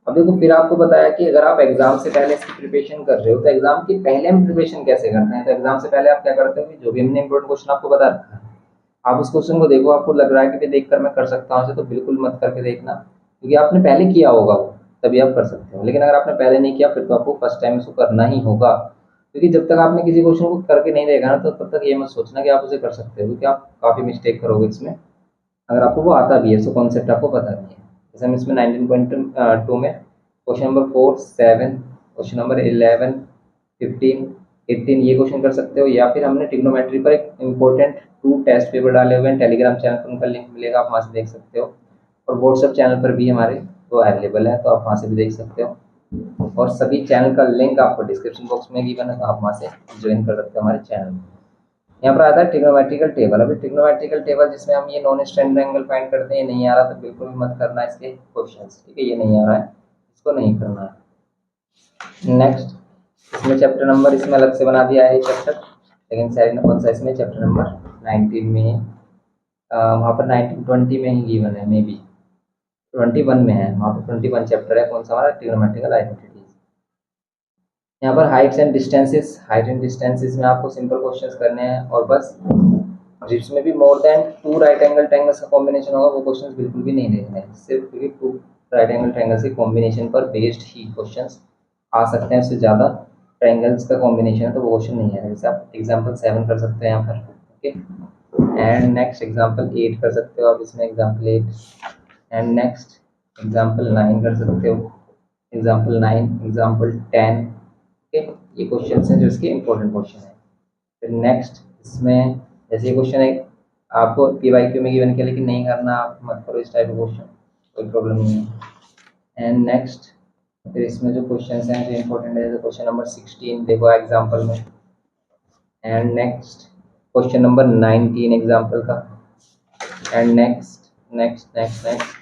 अब देखो, फिर आपको बताया कि अगर आप एग्जाम से पहले इसकी प्रिपरेशन कर रहे हो तो एग्जाम के पहले हम प्रिपरेशन कैसे करते हैं। तो एग्जाम से पहले आप क्या करते हो कि जो भी हमने इंपॉर्टेंट क्वेश्चन आपको बता रखा है, आप उस क्वेश्चन को देखो, आपको लग रहा है कि देखकर मैं कर सकता हूँ, तो बिल्कुल मत करके देखना, क्योंकि आपने पहले किया होगा वो, तभी आप कर सकते हो। लेकिन अगर आपने पहले नहीं किया फिर तो आपको फर्स्ट टाइम इसको करना ही होगा, क्योंकि जब तक आपने किसी क्वेश्चन को करके नहीं देखा ना, तो तब तक ये मत सोचना कि आप उसे कर सकते हो, क्योंकि आप काफ़ी मिस्टेक करोगे इसमें, अगर आपको वो आता भी है, सो कॉन्सेप्ट आपको पता भी है। जैसे हम इसमें 19.2 में क्वेश्चन नंबर 4, 7, क्वेश्चन नंबर 11, 15, 18 ये क्वेश्चन कर सकते हो, या फिर हमने ट्रिग्नोमेट्री पर एक इम्पोर्टेंट 2 टेस्ट पेपर डाले हुए हैं, टेलीग्राम चैनल पर उनका लिंक मिलेगा, आप वहाँ से देख सकते हो, और व्हाट्सएप चैनल पर भी हमारे वो अवेलेबल है, तो आप वहाँ से भी देख सकते हो, और सभी चैनल का लिंक आपको डिस्क्रिप्शन बॉक्स में गिवन है, तो आप वहाँ से ज्वाइन कर सकते हो हमारे चैनल में। यहाँ पर आता है ट्रिग्नोमेट्रिकल टेबल। अभी ट्रिग्नोमेट्रिकल टेबल जिसमें हम ये नॉन स्टैंडर्ड एंगल फाइंड करते हैं, ये नहीं आ रहा तो बिल्कुल भी मत करना इसके क्वेश्चंस, ठीक है, ये नहीं आ रहा है, इसको नहीं करना है। नेक्स्ट इसमें चैप्टर नंबर इसमें अलग से बना दिया है ये चैप्टर, लेकिन शायद कौन सा इसमें चैप्टर नंबर 19 में, वहाँ पर 1920 में ही गिवन है, मे बी 21 में है, वहाँ पर 21 चैप्टर है, कौन सा हमारा ट्रिग्नोमेट्रिकल आइडेंटिटीज। यहाँ पर Heights and distances, height and distances में आपको सिंपल क्वेश्चंस करने हैं, और बस जिसमें भी more than 2 right angle triangles का कॉम्बिनेशन होगा वो क्वेश्चंस बिल्कुल भी नहीं देखने हैं, सिर्फ 2 राइट एंगल ट्रायंगल्स के कॉम्बिनेशन पर बेस्ड ही क्वेश्चंस आ सकते हैं, उससे ज़्यादा ट्रायंगल्स का कॉम्बिनेशन है तो वो क्वेश्चन नहीं है। जैसे आप एग्जाम्पल 7 कर सकते हैं यहाँ पर। ओके, एंड नेक्स्ट एग्जाम्पल 8 कर सकते हो आप इसमें, एग्जाम्पल 8, एंड नेक्स्ट एग्जाम्पल 9 कर सकते हो, एग्जाम्पल 9, एग्जाम्पल 10। ओके, ये क्वेश्चन हैं जो इसके इंपॉर्टेंट क्वेश्चन है। फिर नेक्स्ट इसमें जैसे ये क्वेश्चन है आपको PYQ में गिवन किया, लेकिन नहीं करना, आप मत करो इस टाइप का क्वेश्चन, कोई प्रॉब्लम नहीं है। एंड नेक्स्ट फिर इसमें जो क्वेश्चन हैं जो इंपॉर्टेंट है, जैसे क्वेश्चन नंबर 16 देखो एग्जाम्पल में, and next question number 19 example का, and next next next next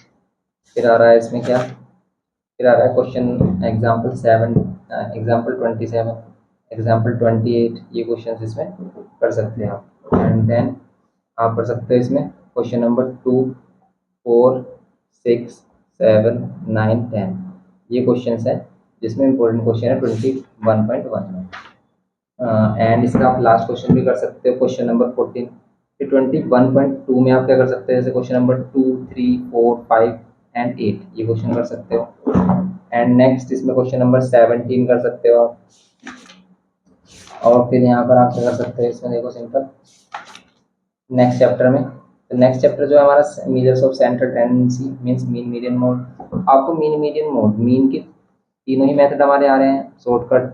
फिर आ रहा है इसमें क्या, फिर आ रहा है क्वेश्चन एग्जाम्पल 7, एग्जाम्पल 27, एग्जाम्पल 28, ये क्वेश्चन इसमें कर सकते हैं आप। एंड देन आप कर सकते हो इसमें क्वेश्चन नंबर 2, 4, 6, 7, 9, 10, ये क्वेश्चन है जिसमें इंपॉर्टेंट क्वेश्चन है 21.1 में। एंड इसका आप लास्ट क्वेश्चन भी कर सकते हो क्वेश्चन नंबर 14। फिर 21.2 में आप क्या कर सकते हैं, जैसे क्वेश्चन नंबर 2, 3, 4, 5 एंड 8 ये क्वेश्चन कर सकते हो। एंड नेक्स्ट इसमें क्वेश्चन नंबर 17 कर सकते हो आप, और फिर यहाँ पर आप क्या कर सकते हो इसमें देखो सिंपल नेक्स्ट चैप्टर में, तो नेक्स्ट चैप्टर जो है हमारा measures of central tendency means mean median mode. आपको मीन मीडियन मोड, मीन के तीनों ही मेथड हमारे आ रहे हैं, शॉर्टकट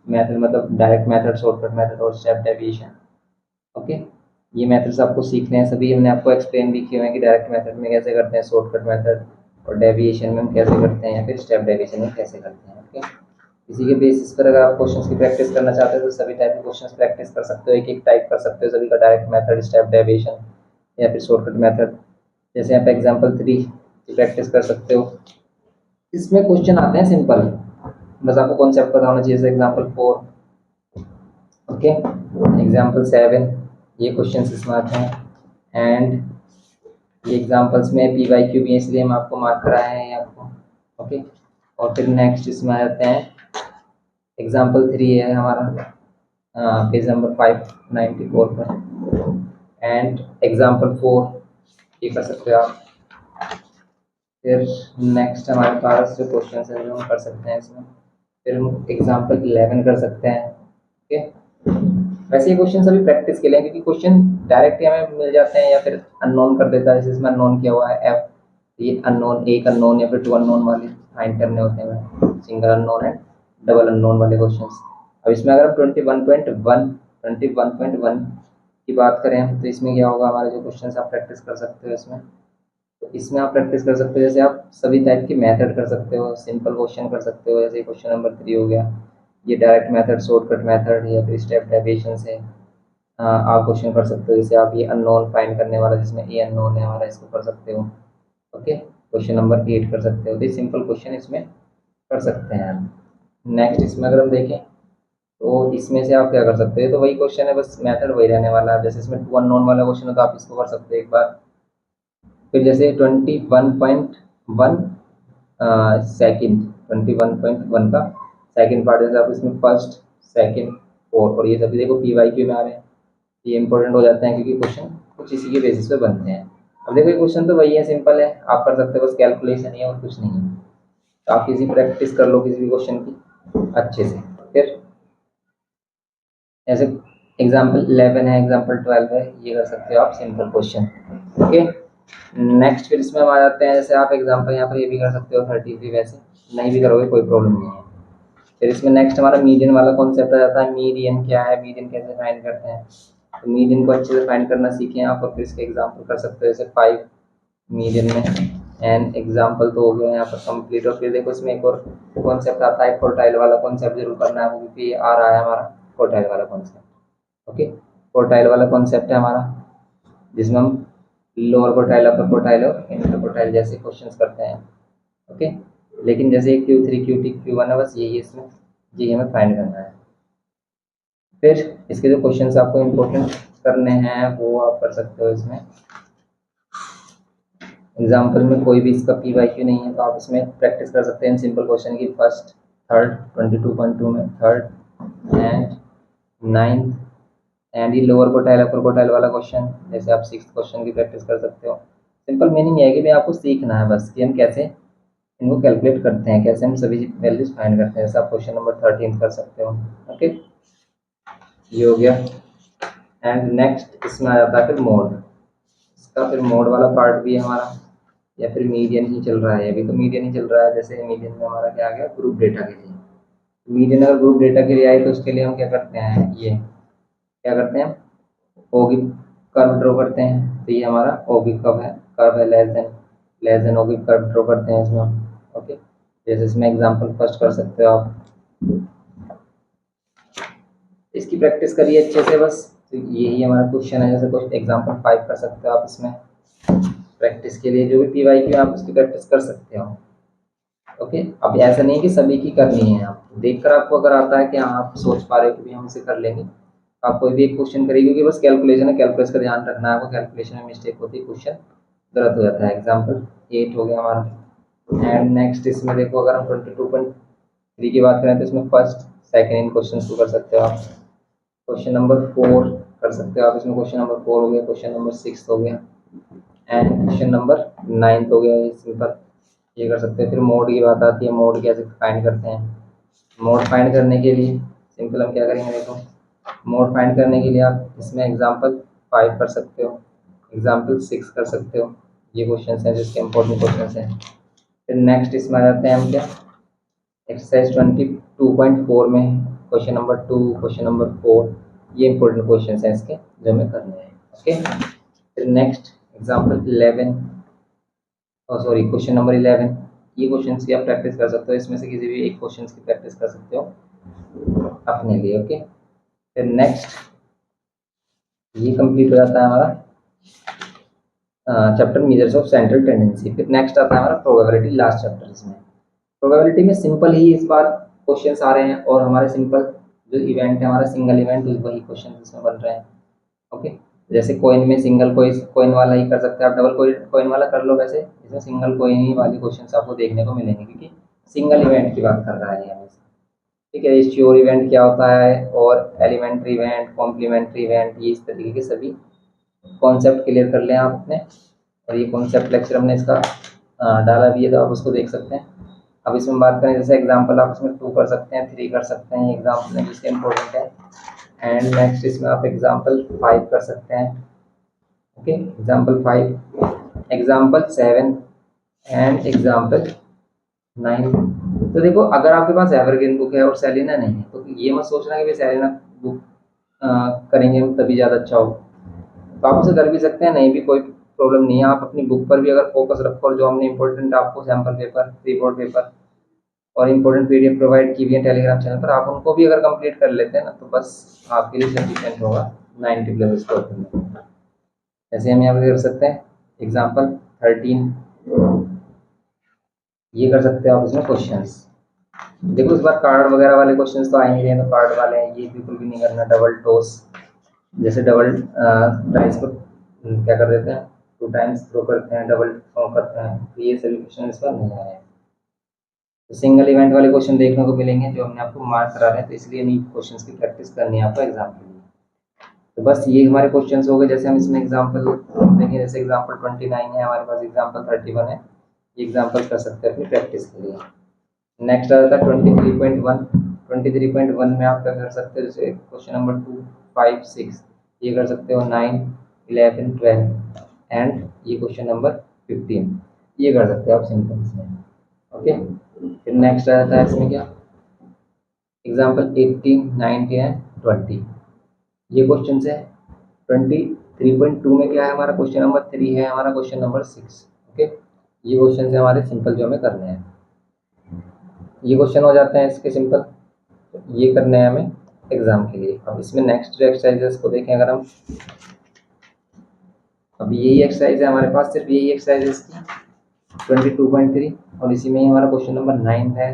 मेथड मतलब डायरेक्ट मेथड, शॉर्टकट मेथड और स्टेप डेविएशन। ओके, ये मेथड्स आपको सीखने हैं, सभी हमने आपको एक्सप्लेन भी किए हुए हैं कि डायरेक्ट मेथड में कैसे करते हैं, शॉर्टकट मेथड और डेविएशन में हम कैसे करते हैं, या फिर स्टेप डेविएशन में कैसे करते हैं। ओके, इसी के बेसिस पर अगर आप क्वेश्चंस की प्रैक्टिस करना चाहते हो तो सभी टाइप के क्वेश्चंस प्रैक्टिस कर सकते हो, एक एक टाइप कर सकते हो सभी का, डायरेक्ट मेथड, स्टेप डेविएशन या फिर शॉर्टकट मेथड। जैसे आप एग्जाम्पल 3 की प्रैक्टिस कर सकते हो, इसमें क्वेश्चन आते हैं सिंपल, बस आपको कॉन्सेप्ट पता होना चाहिए। जैसे एग्जाम्पल 4, ओके, एग्जाम्पल 7 ये क्वेश्चन इसमें आते हैं, एंड एग्जाम्पल्स में पी वाई क्यू भी है, इसलिए हम आपको मार्क कराए हैं आपको। ओके, और फिर नेक्स्ट इसमें आ जाते हैं एग्जाम्पल 3 है हमारा पेज नंबर 594 पर, एंड एग्जाम्पल 4 ये कर सकते हो आप। फिर नेक्स्ट हमारे पास जो क्वेश्चन है जो हम कर सकते हैं इसमें, फिर हम एग्जाम्पल 11 कर सकते हैं। ओके, वैसे ये क्वेश्चन अभी प्रैक्टिस के लिए हैं, क्योंकि क्वेश्चन डायरेक्ट हमें मिल जाते हैं या फिर अननोन कर देता है, जैसे इसमें अननोन किया हुआ है एफ, ये अननोन, एक अननोन या फिर 2 अननोन वाले फाइंड करने होते हैं, single unknown and double unknown वाले क्वेश्चंस। अब इसमें अगर हम 21.1 की बात करें तो इसमें क्या होगा, हमारे जो क्वेश्चन आप प्रैक्टिस कर सकते हो इसमें, तो इसमें आप प्रैक्टिस कर सकते हो, जैसे आप सभी टाइप की मेथड कर सकते हो, सिंपल क्वेश्चन कर सकते हो, जैसे क्वेश्चन नंबर 3 हो गया, ये डायरेक्ट मेथड, शॉर्टकट मेथड या फिर स्टेप डेविएशन से आप क्वेश्चन कर सकते हो। जैसे आप ये अननोन फाइंड करने वाला जिसमें ए अननोन है हमारा, इसको कर सकते हो। ओके, क्वेश्चन नंबर 8 कर सकते हो, तो ये सिंपल क्वेश्चन इसमें कर सकते हैं हम। नेक्स्ट इसमें अगर हम देखें तो इसमें से आप क्या कर सकते हो, तो वही क्वेश्चन है, बस मेथड वही रहने वाला है। जैसे इसमें 2 अननोन वाला क्वेश्चन है तो आप इसको कर सकते हो एक बार। फिर जैसे 21.1 सेकंड, 21.1 का सेकंड पार्ट, जैसे आप इसमें फर्स्ट, सेकंड, फोर्थ, और ये सभी देखो पी वाई क्यू में आ रहे हैं, ये इंपॉर्टेंट हो जाते हैं क्योंकि क्वेश्चन कुछ इसी के बेसिस पे बनते हैं। अब देखो ये क्वेश्चन तो वही है, सिंपल है, आप कर सकते हो, बस कैलकुलेशन ही है और कुछ नहीं है। तो आप किसी प्रैक्टिस कर लो किसी भी क्वेश्चन की अच्छे से। फिर ऐसे एग्जाम्पल 11 है, एग्जाम्पल 12 है, ये कर सकते हो आप सिंपल क्वेश्चन। ओके, नेक्स्ट फिर इसमें हम आ जाते हैं, जैसे आप एग्जाम्पल यहाँ पर ये भी कर सकते हो 33, वैसे नहीं भी करोगे कोई प्रॉब्लम नहीं है। फिर इसमें नेक्स्ट हमारा मीडियन वाला कॉन्सेप्ट आ जाता है। मीडियन क्या है, मीडियन कैसे फाइंड करते हैं, तो मीडियन को अच्छे से फाइंड करना सीखें आप, और फिर इसके एग्जाम्पल कर सकते हो, जैसे 5 मीडियन में, एंड एग्जाम्पल तो हो गया यहाँ पर कंप्लीट। और फिर देखो इसमें एक और कॉन्सेप्ट आता है, क्वार्टाइल वाला कॉन्सेप्ट जरूर करना है, वो क्योंकि आ रहा है हमारा क्वार्टाइल वाला कॉन्सेप्ट। ओके, क्वार्टाइल वाला कॉन्सेप्ट है हमारा, जिसमें हम लोअर क्वार्टाइल, अपर क्वार्टाइल और इंटर क्वार्टाइल जैसे क्वेश्चंस करते हैं। ओके, लेकिन जैसे Q3 Q2 Q1 है, बस यही इसमें ये हमें फाइंड करना है। फिर इसके जो क्वेश्चंस आपको इम्पोर्टेंट करने हैं वो आप कर सकते हो इसमें। एग्जाम्पल में कोई भी इसका पी वाई क्यू नहीं है तो आप इसमें प्रैक्टिस कर सकते हैं सिंपल क्वेश्चन की, फर्स्ट, थर्ड, 22.2 में थर्ड एंड नाइन्थ, एंड ये लोअर क्वार्टाइल अपर क्वार्टाइल वाला क्वेश्चन, जैसे आप 6th क्वेश्चन की प्रैक्टिस कर सकते हो। सिंपल मीनिंग है कि भाई आपको सीखना है बस कि हम कैसे इनको कैलकुलेट करते हैं, कैसे हम सभी वैल्यूज फाइंड करते हैं। जैसे आप क्वेश्चन नंबर 13 कर सकते हो। ओके, ये हो गया। एंड नेक्स्ट इसमें आ जाता है फिर मोड, इसका फिर मोड वाला पार्ट भी है हमारा, या फिर मीडियन ही चल रहा है, अभी तो मीडियन ही चल रहा है। जैसे मीडियन में हमारा क्या आ गया, ग्रुप डेटा के लिए। मीडियन अगर ग्रुप डेटा के लिए आए तो उसके लिए हम क्या करते हैं, ये क्या करते हैं, ओगिव कर्व ड्रॉ करते हैं। तो ये हमारा ओगिव कर्व है, लेस देन ओगिव कर्व ड्रॉ करते हैं इसमें हम। ओके, जैसे इसमें एग्जांपल फर्स्ट कर सकते हो आप, इसकी प्रैक्टिस करिए अच्छे से बस। तो यही हमारा क्वेश्चन है, जैसे कुछ एग्जांपल 5 कर सकते हो आप इसमें प्रैक्टिस के लिए, जो भी पी वाई क्यू आप उसकी प्रैक्टिस कर सकते हो। ओके, अब ऐसा नहीं है कि सभी की करनी है, आप देखकर आपको अगर आता है कि हाँ आप सोच पा रहे हो कि भी हम इसे कर लेंगे, आप कोई भी एक क्वेश्चन करिए, क्योंकि बस कैलकुलेशन है, कैलकुलेशन का ध्यान रखना है आपको, कैलकुलेशन में मिस्टेक होती है, क्वेश्चन गलत हो जाता है। एग्जाम्पल 8 हो गया हमारा। एंड नेक्स्ट इसमें देखो, अगर हम 22.3 की बात करें तो इसमें फर्स्ट, सेकेंड इन क्वेश्चन को कर सकते हो आप। क्वेश्चन नंबर 4 कर सकते हो आप इसमें, क्वेश्चन नंबर 4 हो गया, क्वेश्चन नंबर 6 हो गया, एंड क्वेश्चन नंबर 9 हो गया, ये सिंपल ये कर सकते हैं। फिर मोड की बात आती है, मोड कैसे फाइंड करते हैं। मोड फाइंड करने के लिए सिंपल हम क्या करेंगे, देखो मोड फाइंड करने के लिए आप इसमें एग्जाम्पल 5 कर सकते हो, एग्जाम्पल 6 कर सकते हो, ये क्वेश्चन हैं जिसके इम्पोर्टेंट क्वेश्चन हैं। फिर नेक्स्ट इसमें आ जाते हैं हम क्या, एक्सरसाइज 22.4 में क्वेश्चन नंबर 2, क्वेश्चन नंबर 4, ये इंपॉर्टेंट क्वेश्चन हैं इसके जो हमें करने हैं। ओके, फिर नेक्स्ट एग्जाम्पल 11, और सॉरी क्वेश्चन नंबर 11, ये क्वेश्चन की आप प्रैक्टिस कर सकते हो, इसमें से किसी भी एक क्वेश्चन की प्रैक्टिस कर सकते हो अपने लिए। ओके, फिर नेक्स्ट ये कंप्लीट हो जाता है हमारा chapter measures of central tendency. फिर नेक्स्ट आता है हमारा प्रोबेबिलिटी, लास्ट चैप्टर। इसमें प्रोबेबिलिटी में सिंपल ही इस बार क्वेश्चंस आ रहे हैं, और हमारे सिंपल जो इवेंट है हमारा सिंगल इवेंट, वही क्वेश्चन इसमें बन रहे हैं। ओके, जैसे कॉइन में सिंगल कॉइन वाला ही कर सकते हैं आप, डबल कॉइन वाला कर लो, वैसे इसमें सिंगल कॉइन ही वाली क्वेश्चन आपको देखने को मिलेंगे क्योंकि सिंगल इवेंट की बात कर रहा है हमेशा। ठीक है, श्योर इवेंट क्या होता है और एलिमेंट्री इवेंट, कॉम्प्लीमेंट्री इवेंट, ये इस तरीके के सभी कॉन्सेप्ट क्लियर कर लें आप अपने। और ये कॉन्सेप्ट लेक्चर हमने इसका डाला भी है तो आप उसको देख सकते हैं। अब इसमें बात करें जैसे एग्जांपल आप इसमें 2 कर सकते हैं, 3 कर सकते हैं, एग्जांपल है जिसके इम्पोर्टेंट है। एंड नेक्स्ट इसमें आप एग्जांपल 5 कर सकते हैं। Okay, example 5, example 7 and example 9। तो देखो अगर आपके पास एवरग्रीन बुक है और सेलिना नहीं है तो ये मत सोचना कि भाई सेलिना बुक करेंगे हम तभी ज़्यादा अच्छा हो, तो आप उसे कर भी सकते हैं, नहीं भी कोई प्रॉब्लम नहीं है। आप अपनी बुक पर भी अगर फोकस रखो और जो हमने इंपॉर्टेंट आपको सैम्पल पेपर, रिपोर्ट पेपर और इंपॉर्टेंट पीडीएफ प्रोवाइड की हुई है टेलीग्राम चैनल पर, आप उनको भी अगर कंप्लीट कर लेते हैं ना तो बस आपके लिए सफिशिएंट होगा 90 प्लस स्कोर करने। जैसे हम यहाँ पे कर सकते हैं एग्जाम्पल 13, ये कर सकते हैं आप इसमें क्वेश्चंस। देखो इस बार कार्ड वगैरह वाले क्वेश्चंस तो आएंगे नहीं, तो कार्ड वाले हैं ये बिल्कुल भी नहीं करना। डबल टॉस, जैसे डबल डाइस को क्या कर देते हैं 2 टाइम्स थ्रो करते हैं, डबल थ्रो करते हैं, तो ये सभी क्वेश्चन इस पर नहीं आए हैं। तो सिंगल इवेंट वाले क्वेश्चन देखने को मिलेंगे जो हमने आपको मार्क करा रहे हैं, तो इसलिए नहीं क्वेश्चन की प्रैक्टिस करनी है आपको एग्जाम के लिए। तो बस ये हमारे क्वेश्चंस हो गए। जैसे हम इसमें एग्जांपल देखें, जैसे एग्जांपल 29 है हमारे पास, एग्जांपल 31 है, ये एग्जांपल कर सकते हैं अपनी प्रैक्टिस के लिए। नेक्स्ट आ जाता है 23.1। 23.1 में आप क्या कर सकते हो, जैसे क्वेश्चन नंबर 2, 5, 6 ये कर सकते हो, 9, 11, 12 एंड ये क्वेश्चन नंबर 15 ये कर सकते हो आप सिंपल से। ओके, फिर नेक्स्ट आ जाता है इसमें क्या, एग्जाम्पल 18, 19 एंड 20 ये क्वेश्चन है। 23.2 में क्या है हमारा, क्वेश्चन नंबर 3 है हमारा, क्वेश्चन नंबर 6। ओके, ये क्वेश्चन है हमारे सिंपल जो हमें करने हैं, ये क्वेश्चन हो जाते हैं इसके सिंपल, ये करने हैं हमें एग्जाम के लिए। अब इसमें नेक्स्ट जो एक्सरसाइजेस को देखें अगर हम, अब यही एक्सरसाइज है हमारे पास, सिर्फ यही एक्सरसाइजेस की 22.3 और इसी में ही हमारा क्वेश्चन नंबर 9 है,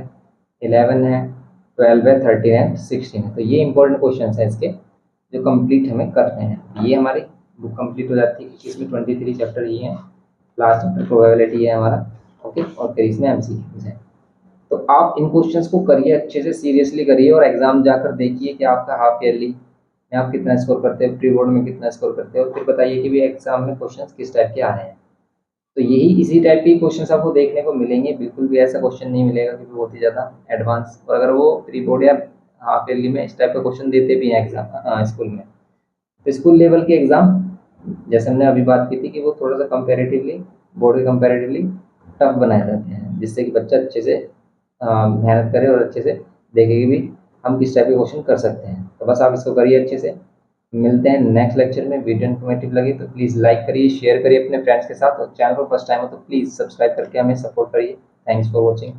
11 है, 12 है, 13 है, 16 है। तो ये इंपॉर्टेंट क्वेश्चन है इसके जो कंप्लीट हमें करने हैं। ये हमारी बुक कंप्लीट हो जाती है क्योंकि इसमें 23 चैप्टर ये हैं, लास्ट चैप्टर प्रोबेबिलिटी है हमारा। ओके, और फिर इसमें एमसीक्यूज है। तो आप इन क्वेश्चंस को करिए, अच्छे से सीरियसली करिए और एग्जाम जाकर देखिए कि आपका हाफ ईयरली में आप कितना स्कोर करते हैं, प्री बोर्ड में कितना स्कोर करते हैं, और फिर बताइए कि भी एग्जाम में क्वेश्चंस किस टाइप के आ रहे हैं। तो यही इसी टाइप के क्वेश्चंस आपको देखने को मिलेंगे, बिल्कुल भी ऐसा क्वेश्चन नहीं मिलेगा कि बहुत ही ज़्यादा एडवांस। और अगर वो प्री बोर्ड या हाफ ईयरली में इस टाइप का क्वेश्चन देते भी हैं एग्जाम स्कूल में, तो स्कूल लेवल के एग्ज़ाम जैसे हमने अभी बात की थी कि वो थोड़ा सा कंपेरेटिवली बोर्ड के कंपेरेटिवली टफ बनाए जाते हैं, जिससे कि बच्चा अच्छे से मेहनत करे और अच्छे से देखे कि भी हम किस टाइप के क्वेश्चन कर सकते हैं। तो बस आप इसको करिए अच्छे से। मिलते हैं नेक्स्ट लेक्चर में। वीडियो इन्फॉर्मेटिव लगे तो प्लीज़ लाइक करिए, शेयर करिए अपने फ्रेंड्स के साथ, और चैनल पर फर्स्ट टाइम हो तो प्लीज़ सब्सक्राइब करके हमें सपोर्ट करिए। Thanks for watching.